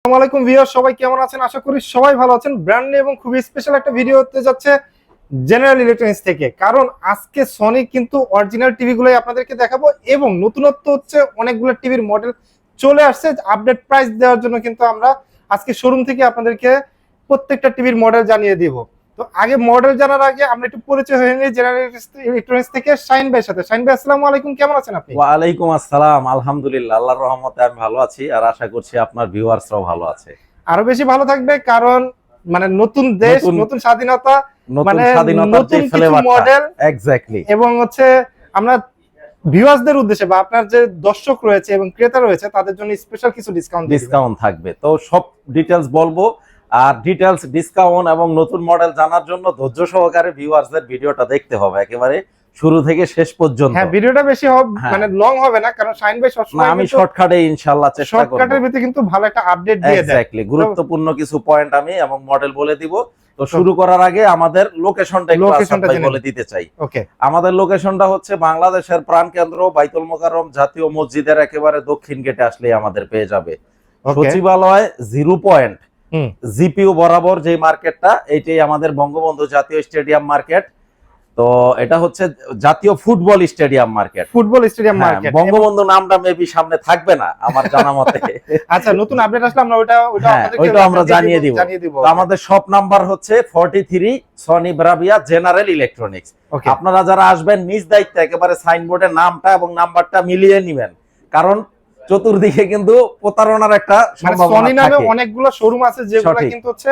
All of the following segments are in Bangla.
আসসালামু আলাইকুম ভিউয়ার, সবাই কেমন আছেন? আশা করি সবাই ভালো আছেন। ব্র্যান্ড নিউ এবং খুবই স্পেশাল একটা ভিডিও হতে যাচ্ছে জেনারেল ইলেকট্রনিক্স থেকে, কারণ আজকে সনি কিন্তু অরিজিনাল টিভিগুলোই আপনাদেরকে দেখাবো এবং নতুনত্ব হচ্ছে অনেকগুলো টিভির মডেল চলে আসছে। আপডেট প্রাইস দেওয়ার জন্য কিন্তু আমরা আজকে শোরুম থেকে আপনাদেরকে প্রত্যেকটা টিভির মডেল জানিয়ে দিব। তো আগে মডেল জানার আগে আমরা একটু পরিচয় হয়ে নিই জেনারেল ইলেকট্রনিক্স থেকে শাহিন ভাইয়ের সাথে। শাহিন ভাই, আসসালামু আলাইকুম, কেমন আছেন আপনি? ওয়ালাইকুম আসসালাম, আলহামদুলিল্লাহ, আল্লাহর রহমতে আমি ভালো আছি আর আশা করছি আপনার ভিউয়ার্সরাও ভালো আছে। আরো বেশি ভালো থাকবে, কারণ মানে নতুন দেশ, নতুন স্বাধীনতা, মানে নতুন কিছু মডেল এক্স্যাক্টলি, এবং হচ্ছে আমরা ভিউয়ার্সদের উদ্দেশ্যে বা আপনার যে দর্শক রয়েছে এবং ক্রেতা রয়েছে তাদের জন্য স্পেশাল কিছু ডিসকাউন্ট থাকবে। তো সব ডিটেলস বলবো, আর ডিটেলস, ডিসকাউন্ট এবং নতুন মডেল জানার জন্য ধৈর্য সহকারে ভিউয়ার্সদের ভিডিওটা দেখতে হবে একেবারে শুরু থেকে শেষ পর্যন্ত। হ্যাঁ, ভিডিওটা বেশি হবে, মানে লং হবে না, কারণ শাহিন ভাই সবসময় আমি শর্টকাটে ইনশাআল্লাহ চেষ্টা করব। শর্টকাটের ভিতরে কিন্তু ভালো একটা আপডেট দিয়ে দেয়। এক্স্যাক্টলি, গুরুত্বপূর্ণ কিছু পয়েন্ট আমি এবং মডেল বলে দিব। তো শুরু করার আগে আমাদের লোকেশনটা একটু বলে দিতে চাই। ওকে, আমাদের লোকেশনটা হচ্ছে বাংলাদেশের প্রাণকেন্দ্র বাইতুল মোকাররম জাতীয় মসজিদের একেবারে দক্ষিণ গেটে আসলেই আমাদের পেয়ে যাবে। সচিবালয় 0 পয়েন্ট জিপিইউ বরাবর যে মার্কেটটা, এইটাই আমাদের বঙ্গবন্ধু জাতীয় স্টেডিয়াম মার্কেট। তো এটা হচ্ছে জাতীয় ফুটবল স্টেডিয়াম মার্কেট। বঙ্গবন্ধু নামটা মেবি সামনে থাকবে না আমার জানা মতে। আচ্ছা, নতুন আপডেট আসলে আমরা ওইটা আমরা জানিয়ে দিব। আমাদের শপ নাম্বার হচ্ছে 43 সনি ব্রাভিয়া জেনারেল ইলেকট্রনিক্স। আপনারা যারা আসবেন নিজ দায়িত্বে একেবারে সাইনবোর্ডের নামটা এবং নাম্বারটা মিলিয়ে নেবেন, কারণ চতুর্দিকে কিন্তু প্রতারণার একটা সম্ভাবনা থাকে। সনি নামে অনেকগুলো শোরুম আছে যেগুলো কিন্তু হচ্ছে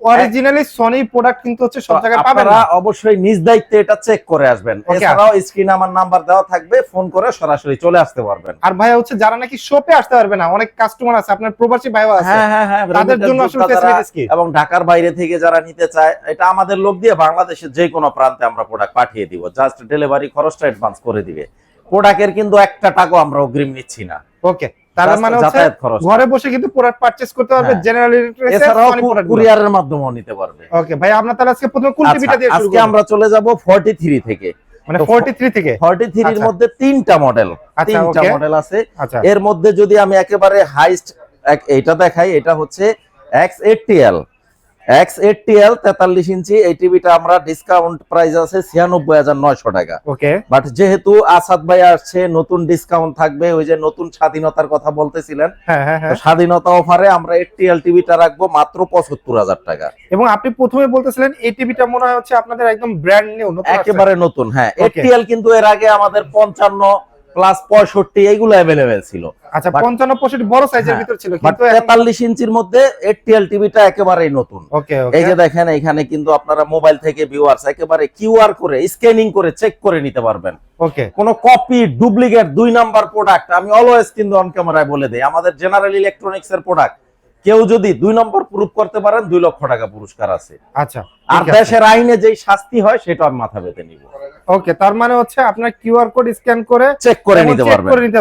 অরিজিনালি সনি প্রোডাক্ট কিন্তু হচ্ছে সব জায়গায় পাবেন না। অবশ্যই নিজ দায়িত্বে এটা চেক করে আসবেন। এছাড়াও স্ক্রিনে আমার নাম্বার দেওয়া থাকবে, ফোন করে সরাসরি চলে আসতে পারবেন। আর ভাই হচ্ছে যারা নাকি শপে আসতে পারবে না, অনেক কাস্টমার আছে আপনার প্রবাসী ভাইও আছে, হ্যাঁ, তাদের জন্য আসলে ফ্যাসিলিটিস কি? এবং ঢাকার বাইরে থেকে যারা নিতে চায়, এটা আমাদের লোক দিয়ে বাংলাদেশের যে কোনো প্রান্তে আমরা প্রোডাক্ট পাঠিয়ে দিব। জাস্ট ডেলিভারি খরচটা অ্যাডভান্স করে দিবে। প্রোডাক্টের কিন্তু একটা টাকাও আমরা অগ্রিম নিচ্ছি না। ওকে, তার মানে হচ্ছে ঘরে বসে কিন্তু প্রোডাক্ট পারচেজ করতে পারবে জেনারেল ইলেকট্রনিক্স এর সনি প্রোডাক্ট, কুরিয়ারের মাধ্যমেও নিতে পারবে। ওকে ভাই, আমরা তাহলে আজকে প্রথমে কোন টিভিটা দিয়ে শুরু করব? আজকে আমরা চলে যাব 43 থেকে। মানে 43 থেকে 43 এর মধ্যে তিনটা মডেল আছে। এর মধ্যে যদি আমি একেবারে হাইস্ট এইটা দেখাই, এটা হচ্ছে X80L 43 ইঞ্চি। এই টিভিটা আমরা ডিসকাউন্ট প্রাইস আছে 96,900 টাকা। ওকে, বাট যেহেতু আসাদ ভাই আসছে, নতুন ডিসকাউন্ট থাকবে। ওই যে নতুন স্বাধীনতার কথা বলতেছিলেন, স্বাধীনতা অফারে আমরা 80L টিভিটা রাখবো মাত্র 75,000 টাকা। এবং আপনি প্রথমে বলতেছিলেন এই টিভিটা মনে হয় হচ্ছে আপনাদের একদম ব্র্যান্ড নিউ, একেবারে নতুন। হ্যাঁ, 80L কিন্তু এর আগে আমাদের 55 প্লাস 65 এইগুলো अवेलेबल ছিল। আচ্ছা, 55 65 বড় সাইজের ভিতর ছিল, কিন্তু 43 ইঞ্চির মধ্যে 80L টিভিটা একেবারেই নতুন। এই যে দেখেন, এখানে কিন্তু আপনারা মোবাইল থেকে ভিউয়ার্স একেবারে কিউআর করে স্ক্যানিং করে চেক করে নিতে পারবেন। ওকে, কোনো কপি, ডুপ্লিকেট, 2 নাম্বার প্রোডাক্ট আমি অলওয়েজ কিন্তু অন ক্যামেরায় বলে দেই, আমাদের জেনারেল ইলেকট্রনিক্স এর প্রোডাক্ট কেউ যদি 2 নম্বর প্রুফ করতে পারেন 2 লক্ষ টাকা পুরস্কার আছে। আচ্ছা, আর দেশের আইনে যেই শাস্তি হয় সেটা আমি মাথা পেতে নিব। ওকে, তার মানে হচ্ছে আপনার কিউআর কোড স্ক্যান করে চেক করে নিতে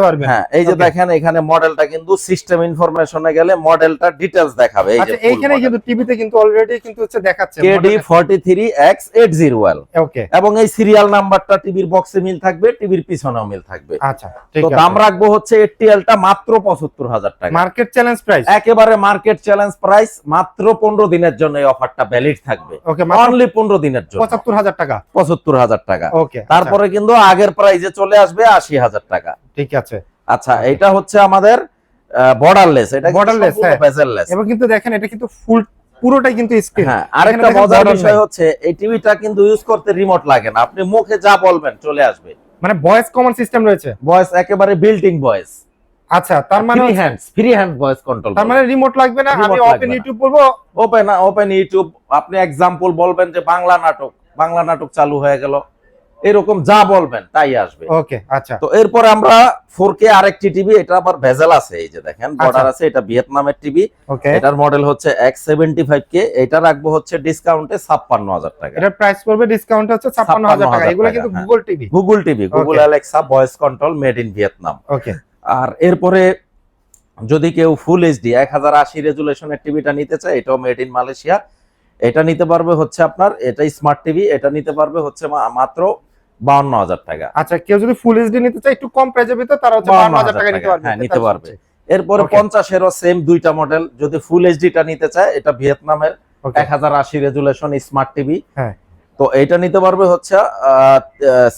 পারবেন। হ্যাঁ, এই যে দেখেন, এখানে মডেলটা কিন্তু সিস্টেম ইনফরমেশনে গেলে মডেলটা ডিটেইলস দেখাবে। এই যে এইখানে কিন্তু টিভিতে কিন্তু অলরেডি কিন্তু হচ্ছে দেখাচ্ছে KD43X80L। ওকে, এবং এই সিরিয়াল নাম্বারটা টিভির বক্সে মিল থাকবে, টিভির পিছনেও মিল থাকবে। আচ্ছা, ঠিক আছে। তো দাম রাখবো হচ্ছে 80Lটা মাত্র 75,000 টাকা। মার্কেট চ্যালেঞ্জ প্রাইস, একেবারে মার্কেট চ্যালেঞ্জ প্রাইস। মাত্র 15 দিনের জন্য এই অফারটা ভ্যালিড থাকবে। ওকে, অনলি 15 দিনের জন্য 75,000 টাকা। 75,000 টাকা। ওকে, তারপরে কিন্তু আগের প্রাইসে চলে আসবে 80,000 টাকা। ঠিক আছে। আচ্ছা, এটা হচ্ছে আমাদের বর্ডারলেস, এটা বর্ডারলেস, বেজেললেস। এবং কিন্তু দেখেন এটা কিন্তু ফুল পুরোটাই কিন্তু স্ক্রিন। হ্যাঁ, আরেকটা মজার বিষয় হচ্ছে এই টিভিটা কিন্তু ইউজ করতে রিমোট লাগে না, আপনি মুখে যা বলবেন চলে আসবে। মানে ভয়েস কমান্ড সিস্টেম রয়েছে, ভয়েস একেবারে বিল্ট ইন ভয়েস। আচ্ছা, তার মানে ফ্রি হ্যান্ড ভয়েস কন্ট্রোল। তার মানে রিমোট লাগবে না, আমি ওপেন ইউটিউব বলবো, ওপেন ইউটিউব, আপনি एग्जांपल বলবেন যে বাংলা নাটক চালু হয়ে গেল, এরকম যা বলবেন তাই আসবে। ওকে, আচ্ছা। তো এরপর আমরা 4K আরেকটি টিভি, এটা আবার ভেজাল আছে, এই যে দেখেন বর্ডার আছে, এটা ভিয়েতনামের টিভি। এটার মডেল হচ্ছে X75K। এটা রাখবো হচ্ছে ডিসকাউন্টে 56,000 টাকা। এটার প্রাইস পড়বে ডিসকাউন্টে হচ্ছে 56,000 টাকা। এগুলো কিন্তু Google TV, Google Alexa voice control, made in Vietnam. Okay, আর এরপরে যদি কেউ ফুল এইচডি 1080 রেজুলেশনের টিভিটা নিতে চায়, এটাও মেড ইন মালয়েশিয়া। এটা নিতে পারবে হচ্ছে আপনার, এটা স্মার্ট টিভি, এটা নিতে পারবে হচ্ছে মাত্র 52,000 টাকা। আচ্ছা, কেউ যদি ফুল এইচডি নিতে চায় একটু কম প্রাইসের ভিতর, তারা হচ্ছে 52,000 টাকা নিতে পারবে। হ্যাঁ, নিতে পারবে। এরপরে Okay. 50 এরও সেম দুইটা মডেল, যদি ফুল এইচডি টা নিতে চায় এটা ভিয়েতনামের ওকে 1080 রেজুলেশন স্মার্ট টিভি। হ্যাঁ তো এইটা নিতে পারবে হচ্ছে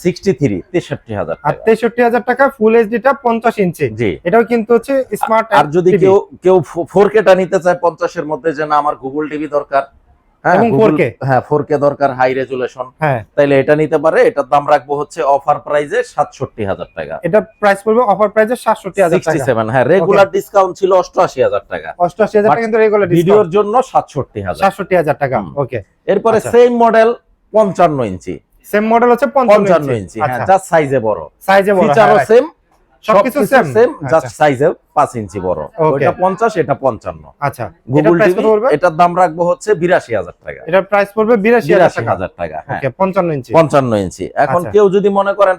63,000 আর টাকা। 63,000 টাকা ফুল এইচডি টা 50 ইঞ্চি, জি। এটাও কিন্তু হচ্ছে স্মার্ট। আর যদি কেউ 4K টা নিতে চায় 50 এর মধ্যে, যে না আমার গুগল টিভি দরকার, হ্যাঁ এবং 4K হ্যাঁ 4K দরকার, হাই রেজুলেশন, হ্যাঁ তাইলে এটা নিতে পারে। এটার দাম রাখবো হচ্ছে অফার প্রাইজে 67,000 টাকা। এটা প্রাইস পড়বে অফার প্রাইসে 67,000 টাকা। 67, হ্যাঁ রেগুলার ডিসকাউন্ট ছিল 88,000 টাকা, 88,000 টাকা কিন্তু রেগুলার ভিডিওর জন্য 67,000। 67,000 টাকা। ওকে এরপরে আচ্ছা। সেম মডেল 55 ইঞ্চি, সেম মডেল হচ্ছে 55 ইঞ্চি, হ্যাঁ জাস্ট সাইজে বড়, সাইজে বড়, ফিচারও সেম, সবকিছু সেম, আচ্ছা। জাস্ট সাইজে 5 ইঞ্চি বড়। ওটা 50, এটা 55। আচ্ছা গুগল প্রাইস টিভি কত পড়বে? এটার দাম রাখবো হচ্ছে 82,000 টাকা। এটার প্রাইস পড়বে 82,000 টাকা, হ্যাঁ ওকে 55 ইঞ্চি। 55 ইঞ্চি। এখন আচ্ছা। কেউ যদি মনে করেন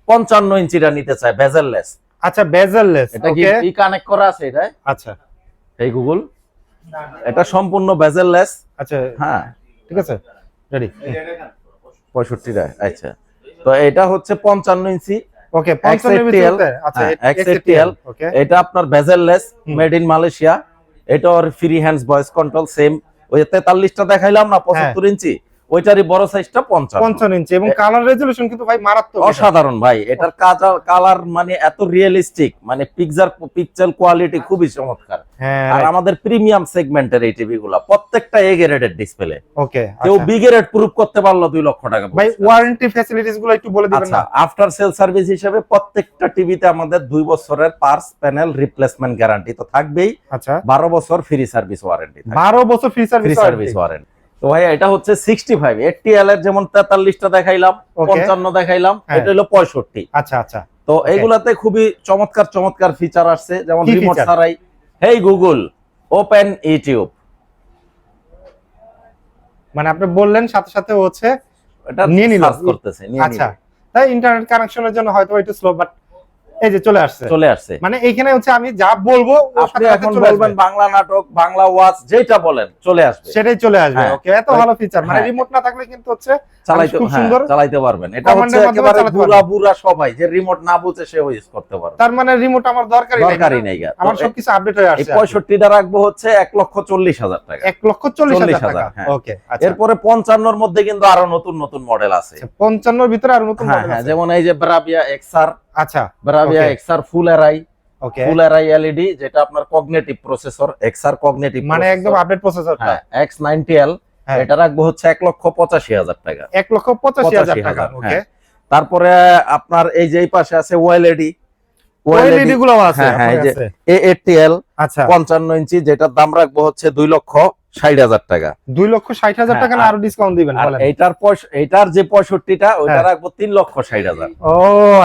55 ইঞ্চিটা নিতে চায় বেজেললেস, আচ্ছা বেজেললেস, এটা কি ওকে কানেক্ট করা আছে এটা? আচ্ছা এই গুগল এটা সম্পূর্ণ বেজেললেস, আচ্ছা হ্যাঁ ঠিক আছে রেডি 65 টাকা। আচ্ছা, তো এটা হচ্ছে 55 ইঞ্চি, ওকে 55 এর ভিতরে আচ্ছা XATL, ওকে এটা আপনার বেজেললেস, মেড ইন মালয়েশিয়া। এটা ওর free hands voice control same, ওই 43টা দেখাইলাম না 75 ইঞ্চি, ওইটারই বড় সাইজটা 55 ইঞ্চি এবং কালার রেজোলিউশন কিন্তু ভাই মারাত্মক, অসাধারণ ভাই। এটার কালার মানে এত রিয়েলিস্টিক, মানে পিকচার কোয়ালিটি খুবই চমৎকার। হ্যাঁ আর আমাদের প্রিমিয়াম সেগমেন্টের এই টিভি গুলা প্রত্যেকটা এ গ্রেডের ডিসপ্লে, ওকে কেউ বি গ্রেড প্রুফ করতে পারলো 2 লক্ষ টাকা। ভাই ওয়ারেন্টি ফ্যাসিলিটিস গুলো একটু বলে দিবেন আচ্ছা, না? আফটার সেল সার্ভিস হিসেবে প্রত্যেকটা টিভিতে আমাদের 2 বছরের পার্টস প্যানেল রিপ্লেসমেন্ট গ্যারান্টি তো থাকবেই, আচ্ছা 12 বছর ফ্রি সার্ভিস ওয়ারেন্টি, 12 বছর ফ্রি সার্ভিস ওয়ারেন্টি। তো ভাই এটা হচ্ছে 65, 80L এর যেমন 43টা দেখাইলাম, 55 দেখাইলাম, এটা হলো 65। আচ্ছা আচ্ছা তো এইগুলাতে খুবই চমৎকার চমৎকার ফিচার আসছে, যেমন কি রিমোট feature? ছাড়াই হেই গুগল ওপেন ইউটিউব, মানে আপনি বললেন সাথে সাথে হচ্ছে এটা নিয়ে নিল, সার্চ করতেছে, নিয়ে আচ্ছা তাই ইন্টারনেট কানেকশনের জন্য হয়তো একটু স্লো, বাট এই যে চলে আসছে, চলে আসছে। মানে এইখানে হচ্ছে আমি যা বলবো ওর আপনি সাথে সাথে এখন চলে বলবেন আসবে। বাংলা নাটক, বাংলা ওয়াচ, যেটা বলেন চলে আসবে, সেটাই চলে আসবে। হ্যাঁ। ওকে এত ভালো ফিচার, মানে হ্যাঁ। রিমোট না থাকলে কিন্তু হচ্ছে চালাইতে, খুব হ্যাঁ, সুন্দর চালাইতে পারবেন। এটা Command হচ্ছে এর মাধ্যমে একেবারে চালাতে বুড়া পারবেন। বুড়া সবাই যে রিমোট না বুঝে সেও ইউজ করতে পারবে, তার মানে রিমোট আমার দরকারই দরকারই নেই। আমার সবকিছু আপডেট হয়ে এই আসছে। 65টা রাখবো হচ্ছে 1,40,000 টাকা, 1,40,000 টাকা। হ্যাঁ। ওকে আচ্ছা এরপরে 55 এর মধ্যে কিন্তু আরো নতুন নতুন মডেল আছে। 55 এর ভিতরে আর নতুন হ্যাঁ মডেল হ্যাঁ, আছে। যেমন এই যে ব্রাভিয়া এক্সআর, আচ্ছা ব্রাভিয়া Okay. এক্সআর ফুল অ্যারাই, ওকে ফুল অ্যারাই এলইডি, যেটা আপনার কগনিটিভ প্রসেসর, এক্সআর কগনিটিভ মানে একদম আপডেট প্রসেসরটা। হ্যাঁ X90L, হ্যাঁ। এটা রাখবো হচ্ছে 1,85,000 টাকা, 1,85,000 টাকা। 85,000, ওকে হ্যাঁ। তারপরে আপনার এই যে এই পাশে আছে ওএলইডি, ওএলইডি গুলো আছে হ্যাঁ হ্যাঁ, এই আপনার যে কাছে? A80L আচ্ছা 55 ইঞ্চি, যেটার দাম রাখবো হচ্ছে 2,60,000 টাকা। 2,60,000 টাকা না হ্যাঁ, আরো ডিসকাউন্ট দিবেন আর বলেন? এইটার যে 65টা ওইটা হ্যাঁ। রাখবো 3,60,000। ও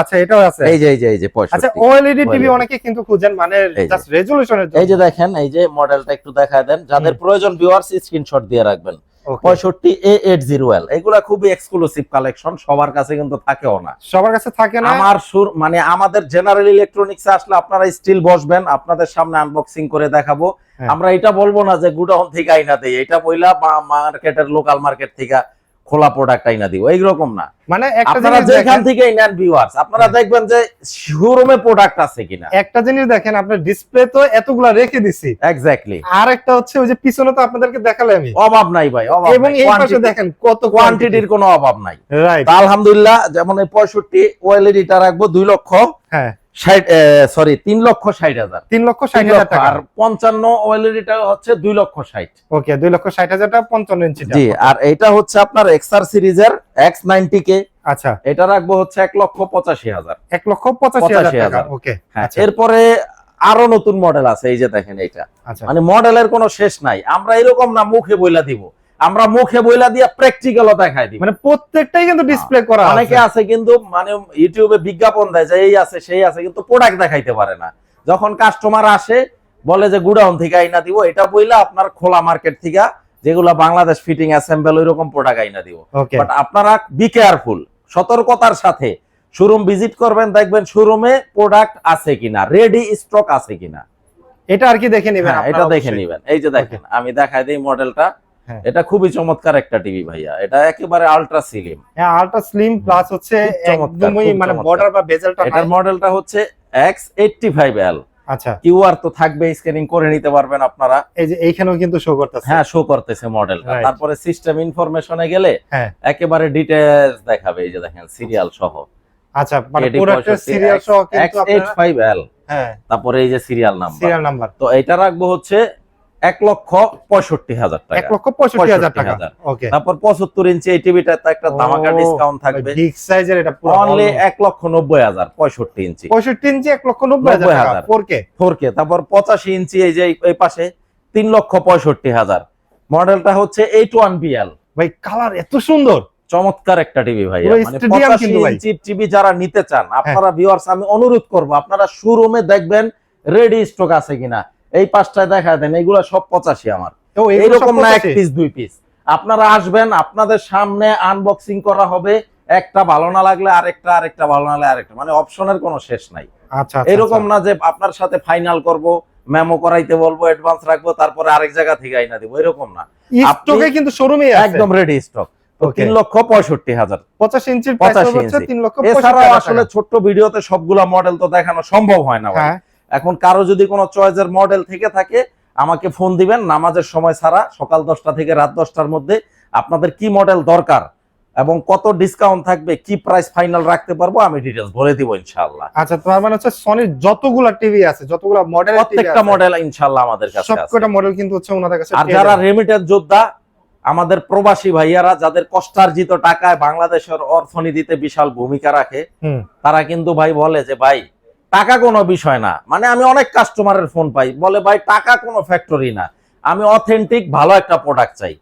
আচ্ছা এটাও আছে। এই যে 65। আচ্ছা ওএলইডি টিভি OLED অনেকে কিন্তু খুঁজেন, মানে এই যে। জাস্ট রেজোলিউশনের জন্য। এই যে দেখেন, এই যে মডেলটা একটু দেখায় দেন, যাদের প্রয়োজন ভিউয়ার্স স্ক্রিনশট দিয়ে রাখবেন। Okay. 65 A80L, এগুলা খুবই এক্সক্লুসিভ কালেকশন, সবার কাছে কিন্তু থাকেও না। সবার কাছে থাকে না। আমার মানে আমাদের জেনারেল ইলেকট্রনিক্সে আসলে আপনারা স্টিল বসবেন, আপনাদের সামনে আনবক্সিং করে দেখাবো। হ্যাঁ। আমরা এটা বলবো না যে গুডাউন থেকে আইনা দেই, এটা বইলা মার্কেটের লোকাল মার্কেট থেকে খোলা প্রোডাক্ট আইনা দিব, এইরকম না। মানে একটা আপনারা জিনিস যেখান দেখেন, থেকে নেন ভিউয়ার্স, আপনারা দেখবেন যে শোরুমে প্রোডাক্ট আছে কিনা। একটা জিনিস দেখেন, আপনার ডিসপ্লে তো এতগুলা রেখে দিছি, এক্স্যাক্টলি। আর একটা হচ্ছে ওই যে পিছনে তো আপনাদেরকে দেখালে আমি, অভাব নাই ভাই, অভাব এবং নাই। এই পাশে দেখেন কত কোয়ান্টিটির কোনো অভাব নাই। রাইট। তা আলহামদুলিল্লাহ, যেমন এই 65 ওএলইডিটা রাখবো হ্যাঁ 3,60,000, 3,60,000 টাকা। আর 55 ওএলইডিটা হচ্ছে 2,60,000। ওকে 2,60,000 টাকা 55 ইঞ্চিটা। জি, আর এটা হচ্ছে আপনার এক্সআর সিরিজের X90K, আচ্ছা এটা রাখবো হচ্ছে 1,85,000। 1,85,000 টাকা। ওকে হ্যাঁ, আচ্ছা এরপরে আরো নতুন মডেল আছে, এই যে দেখেন এইটা, আচ্ছা মানে মডেলের কোনো শেষ নাই। আমরা এরকম না মুখে বইলা দিব, আমরা মুখে বইলা দিয়ে প্র্যাকটিক্যালও দেখাই দিব। মানে প্রত্যেকটাই কিন্তু ডিসপ্লে করা আছে। অনেকে আছে কিন্তু মানে ইউটিউবে বিজ্ঞাপন দেয় যে এই আছে সেই আছে, কিন্তু প্রোডাক্ট দেখাইতে পারে না। যখন কাস্টমার আসে বলে যে গুডাউন থেকে আইনা দিব, এটা বইলা আপনার খোলা মার্কেট থেকে যেগুলো বাংলাদেশ ফিটিং অ্যাসেম্বল ওইরকম প্রোডাক্ট আইনা দিব। ওকে বাট আপনারা বি কেয়ারফুল, সতর্কতার সাথে শোরুম ভিজিট করবেন, দেখবেন শোরুমে প্রোডাক্ট আছে কিনা, রেডি স্টক আছে কিনা, এটা আর কি দেখে নেবেন হ্যাঁ, এটা দেখে নিবেন। এই যে দেখেন, আমি দেখাই দিই মডেলটা। হ্যাঁ। এটা খুবই চমৎকার একটা টিভি ভাইয়া, এটা একেবারে আলট্রা স্লিম। হ্যাঁ আলট্রা স্লিম প্লাস হচ্ছে খুব চমৎকার, একদমই খুব মানে চমৎকার। বর্ডার বা বেজেলটা এটার মডেলটা হচ্ছে X85L, আচ্ছা, কিউআর তো থাকবে, স্ক্যানিং করে নিতে পারবেন আপনারা। এই যে এইখানেও কিন্তু শো করতেছে। হ্যাঁ, শো করতেছে মডেলটা। Right. তারপরে সিস্টেম ইনফরমেশনে গেলে হ্যাঁ, একেবারে ডিটেইলস দেখাবে, এই যে দেখেন সিরিয়াল সহ। আচ্ছা, মানে প্রোডাক্টের সিরিয়াল সহ কিন্তু আপনারা X85L, হ্যাঁ, তারপরে এই যে সিরিয়াল নাম্বার। Serial number. তো এটা রাখবো হচ্ছে 1,65,000 টাকা। 1,65,000 টাকা। ওকে। তারপর 75 ইঞ্চি এই টিভিটা তো একটা ধামাকা ডিসকাউন্ট থাকবে। বিগ সাইজের এটা পুরো অনলি 1,90,000 65 ইঞ্চি। 65 ইঞ্চি 1,90,000 টাকা 4K। 4K। তারপর 85 ইঞ্চি এই যে এই পাশে 3,65,000। মডেলটা হচ্ছে 81BL। ভাই কালার এত সুন্দর, চমৎকার একটা টিভি ভাই। পুরো মানে স্টেডিয়াম 85 কিন্তু ভাই। ইঞ্চি টিভি যারা নিতে চান আপনারা ভিউয়ার্স, আমি অনুরোধ করব আপনারা শোরুমে দেখবেন রেডি স্টক আছে কিনা। এই পাঁচটায় দেখা দেন, এইগুলা সব 85 আমার। ও এইরকম না এক পিস দুই পিস। আপনারা আসবেন, আপনাদের সামনে আনবক্সিং করা হবে, একটা ভালো না লাগলে আরেকটা ভালো না লাগলে আরেকটা, মানে অপশনের কোনো শেষ নাই। আচ্ছা, এরকম না যে আপনার সাথে ফাইনাল করব, মেমো করাইতে বলবো, অ্যাডভান্স রাখবো, তারপরে আরেক জায়গা থেকে আইনা দিব, এরকম না। স্টকে কিন্তু শোরুমে আছে একদম রেডি স্টক। 3,65,000। 85 ইঞ্চির প্রাইস হচ্ছে 3,65,000 এছাড়াও আসলে ছোট্ট ভিডিওতে সবগুলা মডেল তো দেখানো সম্ভব হয় না ভাই। এখন কারো যদি কোনো চয়েসের মডেল থেকে থাকে আমাকে ফোন দিবেন, নামাজের সময় ছাড়া সকাল 10টা থেকে রাত 10টার মধ্যে আপনাদের কি মডেল দরকার এবং কত ডিসকাউন্ট থাকবে, কি প্রাইস ফাইনাল রাখতে পারবো আমি ডিটেইলস বলে দিব ইনশাআল্লাহ। আচ্ছা, তার মানে হচ্ছে সনির যতগুলা টিভি আছে, যতগুলা মডেল, প্রত্যেকটা মডেল ইনশাআল্লাহ আমাদের কাছে আছে। সবকটা মডেল কিন্তু হচ্ছে ওনাদের কাছে। আর যারা রেমিটেন্স যোদ্ধা, আমাদের প্রবাসী ভাইয়ারা যাদের কষ্টার্জিত টাকায় বাংলাদেশের অর্থনীতিতে বিশাল ভূমিকা রাখে, তারা কিন্তু ভাই বলে যে ভাই টাকা কোনো বিষয় না। মানে আমি অনেক কাস্টমারের ফোন পাই, বলে ভাই টাকা কোনো ফ্যাক্টরি না, আমি অথেন্টিক ভালো একটা প্রোডাক্ট চাই।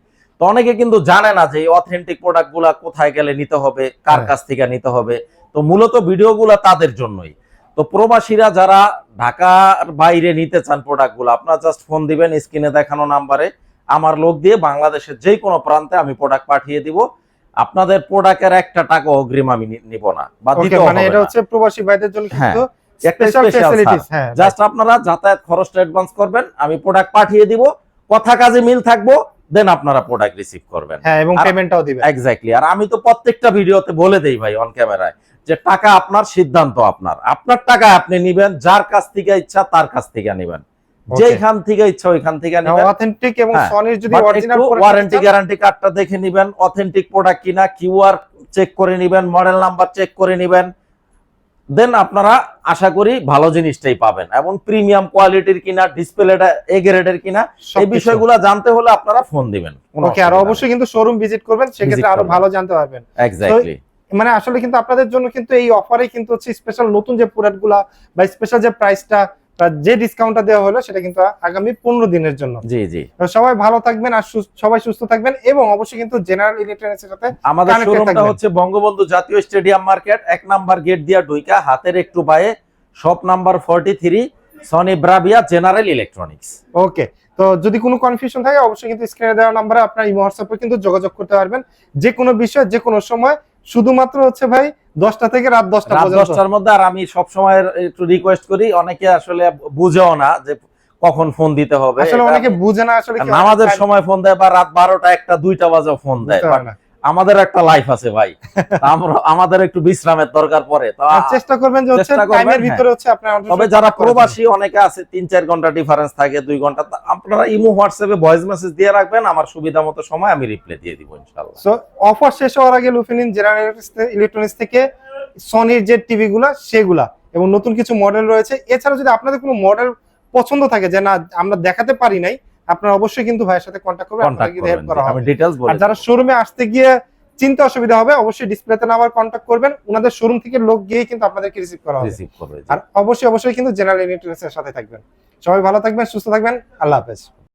তো অনেকে কিন্তু জানে না যে এই অথেন্টিক প্রোডাক্ট গুলা কোথায় গেলে নিতে হবে, কার কাছ থেকে নিতে হবে। তো মূলত ভিডিওগুলো তাদের জন্যই। তো প্রবাসীরা যারা ঢাকার বাইরে নিতে চান প্রোডাক্ট গুলো, আপনারা জাস্ট ফোন দিবেন স্ক্রিনে দেখানো নাম্বারে, আমার লোক দিয়ে বাংলাদেশের যে কোনো প্রান্তে আমি প্রোডাক্ট পাঠিয়ে দিব। আপনাদের প্রোডাক্টের একটা টাকা অগ্রিম আমি নিব না বা দিতে হবে না। মানে এটা হচ্ছে প্রবাসী ভাইদের জন্য কিন্তু স্পেশাল ফ্যাসিলিটিস। জাস্ট আপনারা যাতায়াত খরচটা অ্যাডভান্স করবেন, আমি প্রোডাক্ট পাঠিয়ে দিব, কথা কাজে মিল থাকবো, দেন আপনারা প্রোডাক্ট রিসিভ করবেন। হ্যাঁ, এবং পেমেন্টটাও দিবেন। এক্স্যাক্টলি। আর আমি তো প্রত্যেকটা ভিডিওতে বলে দেই ভাই অন ক্যামেরায় যে টাকা আপনার, সিদ্ধান্ত আপনার। আপনার টাকা আপনি নিবেন, যার কাছ থেকে ইচ্ছা তার কাছ থেকে নেবেন, যেখান থেকে ইচ্ছা ওইখান থেকে নেবেন। অথেন্টিক এবং সনির যদি অরিজিনাল ওয়ারেন্টি গ্যারান্টি কার্ডটা দেখে নেবেন, অথেন্টিক প্রোডাক্ট কিনা, কিউআর চেক করে নেবেন, মডেল নাম্বার চেক করে নেবেন, দেন আপনারা আশা করি ভালো জিনিসটাই পাবেন এবং প্রিমিয়াম কোয়ালিটির কিনা, ডিসপ্লেটা এ গ্রেডের কিনা, এই বিষয়গুলো জানতে হলে আপনারা ফোন দিবেন। ওকে, আর অবশ্যই কিন্তু শোরুম ভিজিট করবেন, সেক্ষেত্রে আরো ভালো জানতে পারবেন। এক্স্যাক্টলি। মানে আসলে কিন্তু আপনাদের জন্য কিন্তু এই অফারে কিন্তু হচ্ছে স্পেশাল নতুন যে প্রোডাক্টগুলো বা স্পেশাল যে প্রাইসটা বা যে ডিসকাউন্টটা দেওয়া হলো সেটা কিন্তু আগামী 15 দিনের জন্য। জি জি। সবাই ভালো থাকবেন আর সবাই সুস্থ থাকবেন এবং অবশ্যই কিন্তু জেনারেল ইলেকট্রনিক্সের সাথে আমাদের শোরুমটা হচ্ছে বঙ্গবন্ধু জাতীয় স্টেডিয়াম মার্কেট, 1 নাম্বার গেট দিয়া ঢুইকা হাতের একটু বায়ে, shop number 43, Sony Bravia general electronics. Okay, তো যদি কোনো কনফিউশন থাকে অবশ্যই কিন্তু স্ক্রিনে দেওয়া নম্বরে আপনার ইমো হোয়াটসঅ্যাপে কিন্তু যোগাযোগ করতে পারবেন, যে কোনো বিষয় যে কোনো সময়। শুধুমাত্র হচ্ছে ভাই 10টা থেকে রাত 10টা পর্যন্ত, 10টার মধ্যে। আর আমি সব সময় একটু রিকোয়েস্ট করি, অনেকে আসলে বুঝেও না যে কখন ফোন দিতে হবে, আসলে অনেকে বুঝে না, আসলে নামাজের সময় ফোন দেয় বা রাত 12টা 1টা 2টা বাজে ফোন দেয়। আমাদের একটা লাইফ আছে ভাই, আমাদের একটু বিশ্রামের দরকার পড়ে। তো চেষ্টা করবেন যে হচ্ছে টাইমের ভিতরে হচ্ছে আপনারা। তবে যারা প্রবাসী অনেকে আছে 3-4 ঘন্টা ডিফারেন্স থাকে, 2 ঘন্টা, আপনারা ইমো হোয়াটসঅ্যাপে ভয়েস মেসেজ দিয়ে রাখবেন, আমার সুবিধা মতো সময় আমি রিপ্লাই দিয়ে দিব ইনশাআল্লাহ। সো অফার শেষ হওয়ার আগে লুফিনিন জেনারেল ইলেকট্রনিক্স থেকে সনির যে টিভি গুলা সেগুলা এবং নতুন কিছু মডেল রয়েছে। এছাড়া যদি আপনাদের কোনো মডেল পছন্দ থাকে যে না আমরা দেখাতে পারি নাই, আপনারা অবশ্যই কিন্তু ভাইয়ের সাথে কন্টাক্ট করবেন, আপনাদেরকে হেল্প করা হবে। আমি ডিটেইলস বলি। আর যারা শোরুমে আসতে গিয়ে চিন্তা অসুবিধা হবে, অবশ্যই ডিসপ্লেতে নাম্বার কন্টাক্ট করবেন, ওনাদের শোরুম থেকে লোক গিয়ে কিন্তু আপনাদেরকে রিসিভ করা হবে। আর অবশ্যই কিন্তু জেনারেল ইলেকট্রনিক্স এর সাথে থাকবেন। সবাই ভালো থাকবেন, সুস্থ থাকবেন, আল্লাহ হাফেজ।